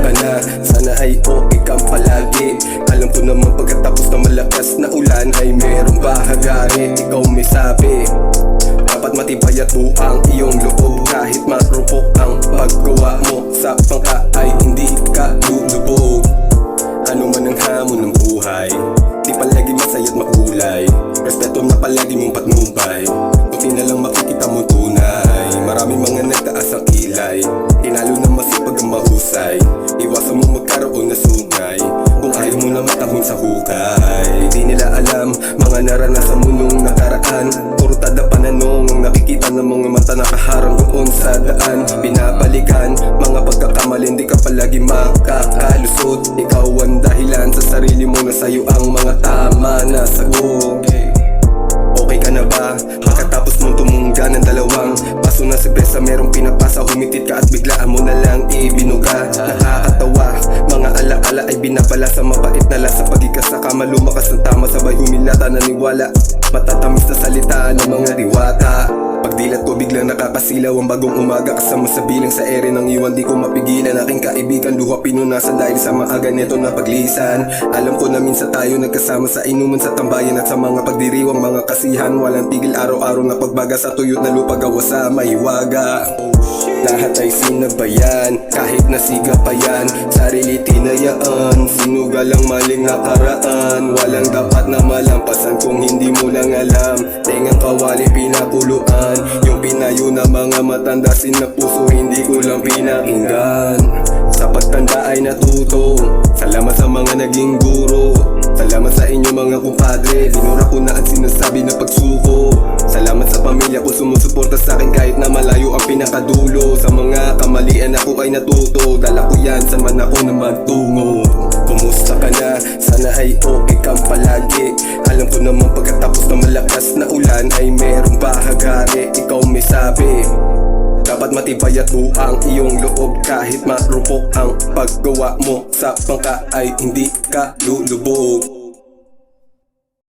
ka na, sana ay okay kang palagi. Alam ko naman pagkatapos na malakas na ulan ay merong bahagari. Ikaw may sabi, dapat matibay at buang iyong loob. Kahit marupok ang paggawa mo, sa pangka ay hindi ka lulubog. Ano man ang hamon ng buhay, di palagi masaya at makulay. Respeto na palagi mong patnubay, buti na lang makikita mo tunay. Maraming mga nagtaas ang kilay, tinalo na masipag ang mahusay. Iwasan mo magkaroon na sungay, kung ayaw mo na matahon sa hukay. Hindi nila alam, mga naranasan mo nung nakaraan. Puro tada pananong ang nakikita ng mga mata nakaharang doon sa daan. Pinabalikan, mga pagkakamali hindi ka palagi makakalusot. Ikaw ang dahilan sa sarili mo na sa'yo ang mga tama na sagot. Okay ka na ba? Pagkatapos mong tumungga ng dalawang paso na serbesa merong pinapasa, humitit ka at biglaan mo na lang ibinuga. Nakakatawa, mga alaala ay binabala sa mabait na lasa. Pagkikasaka malumakas ng tama, sabay humilata naniwala. Matatamis na salita ng mga diwata. Pagdilat ko biglang nakakasilaw ang bagong umaga. Kasama sa bilang sa ere ng iwan, di ko mapigilan. Aking kaibigan, luha pinunasan dahil sa maaga neto na paglisan. Alam ko na minsan tayo nagkasama sa inuman, sa tambayan at sa mga pagdiriwang mga kasihan. Walang tigil araw-araw na pagbaga sa tuyot na lupa gawa sa mahiwaga. Lahat ay sinabayan, kahit nasiga pa yan. Sarili tinayaan, sinugal ang maling nakaraan. Walang dapat na malampasan kung hindi mo lang alam. Tengang kawali pinakuluan, yung pinayo na mga matanda na puso hindi ko lang pinakinggan. Sa pagtanda ay natuto, salamat sa mga naging guro. Salamat sa inyo mga kumpadre, dinura ko na ang sinasabi na pagsuko. Salamat sa pamilya ko sumusuporta sa akin kahit na malayo ang pinakadulo. Sa mga kamalian ako ay natuto, dala ko yan sa man ako na magtungo. Kumusta ka na? Sana ay okay kang palagi. Alam ko naman pagkatapos na malakas na ulan ay merong bahagari. Ikaw may sabi, dapat matibay at buang iyong loob. Kahit marupok ang paggawa mo, sa pangka ay hindi ka lulubog.